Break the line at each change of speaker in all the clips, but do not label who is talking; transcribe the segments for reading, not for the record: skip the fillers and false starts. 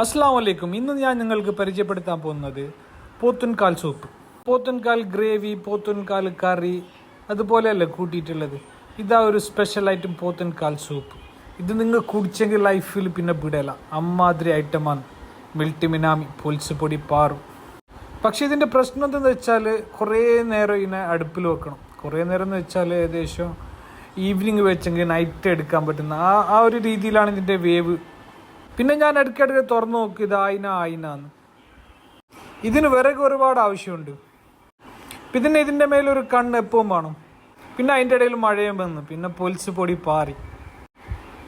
അസ്സലാമു അലൈക്കും. ഇന്ന് ഞാൻ നിങ്ങൾക്ക് പരിചയപ്പെടുത്താൻ പോകുന്നത് പോത്തുൻകാൽ സൂപ്പ്. പോത്തുൻകാൽ ഗ്രേവി, പോത്തുൻകാൽ കറി അതുപോലെയല്ല കൂട്ടിയിട്ടുള്ളത്. ഇതാ ഒരു സ്പെഷ്യൽ ഐറ്റം പോത്തുൻകാൽ സൂപ്പ്. ഇത് നിങ്ങൾ കുടിച്ചെങ്കിൽ ലൈഫിൽ പിന്നെ വിടല. അമ്മാതിരി ഐറ്റമാണ്. മിൽട്ടിമിനാമി, പൊൽസ് പൊടി, പാറും. പക്ഷേ ഇതിൻ്റെ പ്രശ്നം എന്തെന്ന് വെച്ചാൽ കുറേ നേരം ഇതിനെ അടുപ്പിൽ വെക്കണം. കുറേ നേരം എന്ന് വെച്ചാൽ ഏകദേശം ഈവനിങ് വെച്ചെങ്കിൽ നൈറ്റ് എടുക്കാൻ പറ്റുന്ന ആ ഒരു രീതിയിലാണ് ഇതിൻ്റെ വേവ്. പിന്നെ ഞാൻ ഇടയ്ക്കിടയ്ക്ക് തുറന്നു നോക്കി, ഇത് ആയിനാന്ന്. ഇതിന് വിറക് ഒരുപാട് ആവശ്യമുണ്ട്. പിന്നെ ഇതിൻ്റെ മേലൊരു കണ്ണ് എപ്പോഴും വേണം. പിന്നെ അതിൻ്റെ ഇടയിൽ മഴയും വന്നു. പിന്നെ പൊൽസ് പൊടി പാറി.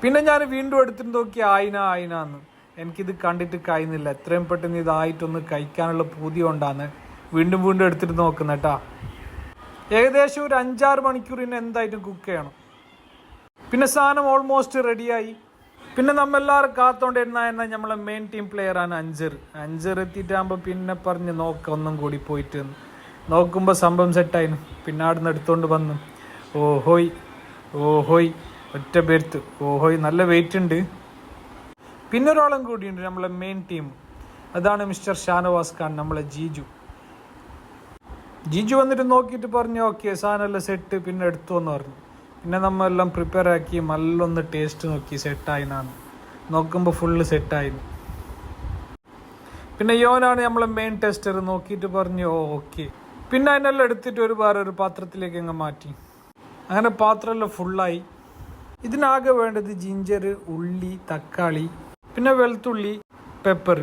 പിന്നെ ഞാൻ വീണ്ടും എടുത്തിട്ട് നോക്കി ആയിനാന്ന്. എനിക്കിത് കണ്ടിട്ട് കഴിയുന്നില്ല. എത്രയും പെട്ടെന്ന് ഇതായിട്ടൊന്ന് കഴിക്കാനുള്ള പൂതി കൊണ്ടാണ് വീണ്ടും വീണ്ടും എടുത്തിട്ട് നോക്കുന്നത് കേട്ടാ. ഏകദേശം ഒരു 5-6 മണിക്കൂറിന് എന്തായിട്ടും കുക്ക് ചെയ്യണം. പിന്നെ സാധനം ഓൾമോസ്റ്റ് റെഡിയായി. പിന്നെ നമ്മളെല്ലാവരും കാത്തോണ്ടിരുന്ന നമ്മളെ മെയിൻ ടീം പ്ലെയറാണ് അഞ്ചർ എത്തിയിട്ടാകുമ്പോൾ പിന്നെ പറഞ്ഞ് നോക്കാം ഒന്നും കൂടി പോയിട്ട് നോക്കുമ്പോൾ സംഭവം സെറ്റായിരുന്നു. പിന്നെ അവിടെ നിന്ന് എടുത്തുകൊണ്ട് വന്നു. ഓഹോയ് ഒറ്റ പേർത്ത് ഓഹോയ്, നല്ല വെയിറ്റ് ഉണ്ട്. പിന്നെ ഒരാളും കൂടിയുണ്ട് നമ്മളെ മെയിൻ ടീം. അതാണ് മിസ്റ്റർ ഷാനവാസ് ഖാൻ, നമ്മളെ ജീജു വന്നിട്ട് നോക്കിയിട്ട് പറഞ്ഞു ഓക്കെ സാധനമെല്ലാം സെറ്റ്, പിന്നെ എടുത്തു എന്ന് പറഞ്ഞു. പിന്നെ നമ്മളെല്ലാം പ്രിപ്പയർ ആക്കി നല്ലൊന്ന് ടേസ്റ്റ് നോക്കി. സെറ്റായിനാണ് നോക്കുമ്പോൾ ഫുള്ള് സെറ്റായിരുന്നു. പിന്നെ യോനാണ് നമ്മളെ മെയിൻ ടെസ്റ്റർ. നോക്കിയിട്ട് പറഞ്ഞു ഓക്കെ. പിന്നെ അതിനെല്ലാം എടുത്തിട്ട് വേറൊരു പാത്രത്തിലേക്ക് അങ്ങ് മാറ്റി. അങ്ങനെ പാത്രമെല്ലാം ഫുള്ളായി. ഇതിനാകെ വേണ്ടത് ജിഞ്ചർ, ഉള്ളി, തക്കാളി, പിന്നെ വെളുത്തുള്ളി, പെപ്പർ.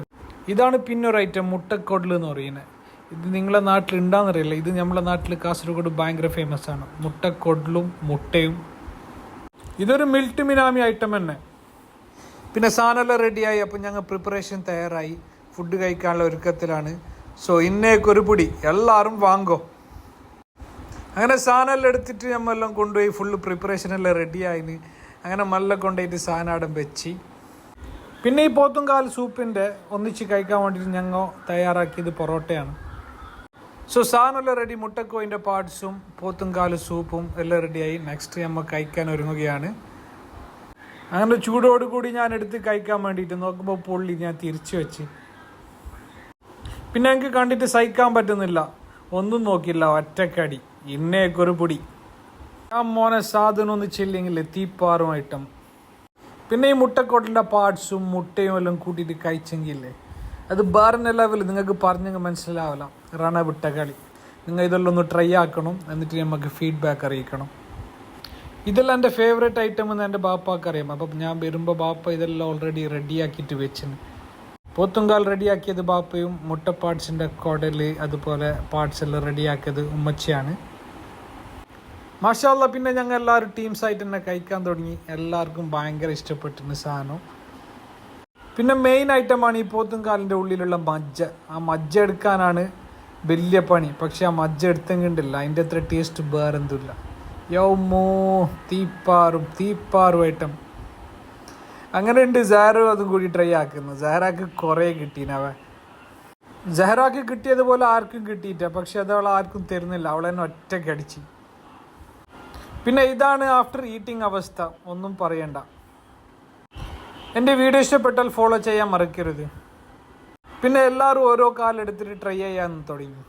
ഇതാണ് പിന്നൊരു ഐറ്റം മുട്ടക്കോടൽ എന്ന് പറയുന്നത്. ഇത് നിങ്ങളെ നാട്ടിൽ ഉണ്ടാകുന്നറിയില്ല. ഇത് നമ്മളെ നാട്ടിൽ കാസർഗോഡ് ഭയങ്കര ഫേമസ് ആണ്. മുട്ടക്കൊടലും മുട്ടയും. ഇതൊരു മിൽട്ടിമിനാമി ഐറ്റം തന്നെ. പിന്നെ സാധനമെല്ലാം റെഡിയായി. അപ്പം ഞങ്ങൾ പ്രിപ്പറേഷൻ തയ്യാറായി. ഫുഡ് കഴിക്കാനുള്ള ഒരുക്കത്തിലാണ്. സോ ഇന്നേക്കൊരു പിടി എല്ലാവരും വാങ്ങോ. അങ്ങനെ സാധനമെല്ലാം എടുത്തിട്ട് നമ്മളെല്ലാം കൊണ്ടുപോയി ഫുള്ള് പ്രിപ്പറേഷനെല്ലാം റെഡിയായിന്. അങ്ങനെ മല്ല കൊണ്ടുപോയിട്ട് സാധനം വെച്ച്. പിന്നെ ഈ പോത്തുംകാൽ സൂപ്പിൻ്റെ ഒന്നിച്ച് കഴിക്കാൻ വേണ്ടിയിട്ട് ഞങ്ങൾ തയ്യാറാക്കിയത് പൊറോട്ടയാണ്. So സാധനമെല്ലാം ready. മുട്ടക്കോയിൻ്റെ പാർട്സും പോത്തുംകാൽ സൂപ്പും എല്ലാം റെഡിയായി. നെക്സ്റ്റ് നമ്മൾ കഴിക്കാൻ ഒരുങ്ങുകയാണ്. അങ്ങനെ ചൂടോടുകൂടി ഞാൻ എടുത്ത് കഴിക്കാൻ വേണ്ടിയിട്ട് നോക്കുമ്പോൾ പൊള്ളി. ഞാൻ തിരിച്ചു വെച്ച്. പിന്നെ എനിക്ക് കണ്ടിട്ട് സഹിക്കാൻ പറ്റുന്നില്ല. ഒന്നും നോക്കില്ല, ഒറ്റക്കടി ഇന്നേക്കൊരു പൊടി. ആ മോനെ സാധനം ഒന്നും ചെല്ലെങ്കിൽ തീപ്പാറും ഐറ്റം. പിന്നെ ഈ മുട്ടക്കോട്ടലിൻ്റെ പാർട്സും മുട്ടയും എല്ലാം കൂട്ടിയിട്ട് കഴിച്ചെങ്കിലേ അത് വേറെ ലെവൽ. നിങ്ങൾക്ക് പറഞ്ഞെങ്കിൽ മനസ്സിലാവില്ല. വിട്ട കളി. നിങ്ങൾ ഇതെല്ലാം ഒന്ന് ട്രൈ ആക്കണം. എന്നിട്ട് നമുക്ക് ഫീഡ്ബാക്ക് അറിയിക്കണം. ഇതെല്ലാം എൻ്റെ ഫേവറേറ്റ് ഐറ്റം എന്ന് എൻ്റെ ബാപ്പാക്ക് അറിയാം. അപ്പം ഞാൻ വരുമ്പോൾ ബാപ്പ ഇതെല്ലാം ഓൾറെഡി റെഡിയാക്കിയിട്ട് വെച്ചിന്. പോത്തുംകാൽ റെഡിയാക്കിയത് ബാപ്പയും മുട്ട പാർട്സിൻ്റെ കുടൽ അതുപോലെ പാർട്സ് എല്ലാം റെഡിയാക്കിയത് ഉമ്മച്ചിയാണ്. മാഷാ അല്ലാ. പിന്നെ ഞങ്ങൾ എല്ലാവരും ടീംസായിട്ട് തന്നെ കഴിക്കാൻ തുടങ്ങി. എല്ലാവർക്കും ഭയങ്കര ഇഷ്ടപ്പെട്ടിരുന്നു സാധനം. പിന്നെ മെയിൻ ഐറ്റമാണ് ഈ പോത്തുംകാലിൻ്റെ ഉള്ളിലുള്ള മജ്ജ. ആ മജ്ജ എടുക്കാനാണ് വലിയ പണി. പക്ഷെ ആ മജ്ജ എടുത്തെങ്കിണ്ടില്ല. അതിൻ്റെ അത്ര ടേസ്റ്റ് വേറെന്തില്ല. യൗമോ തീപ്പാറും ഐറ്റം. അങ്ങനെ ഉണ്ട്. സാറ് അതും കൂടി ട്രൈ ആക്കുന്നു. സഹറാക്ക് കുറേ കിട്ടീനവ. സഹറാക്ക് കിട്ടിയതുപോലെ ആർക്കും കിട്ടിയിട്ട. പക്ഷെ അത് അവൾ ആർക്കും തരുന്നില്ല. അവൾ തന്നെ ഒറ്റയ്ക്ക് അടിച്ച്. പിന്നെ ഇതാണ് ആഫ്റ്റർ ഈറ്റിംഗ് അവസ്ഥ. ഒന്നും പറയണ്ട. എൻ്റെ വീഡിയോ ഇഷ്ടപ്പെട്ടാൽ ഫോളോ ചെയ്യാൻ മറക്കരുത്. പിന്നെ എല്ലാവരും ഓരോ കാലെടുത്തിട്ട് ട്രൈ ചെയ്യാൻ തുടങ്ങി.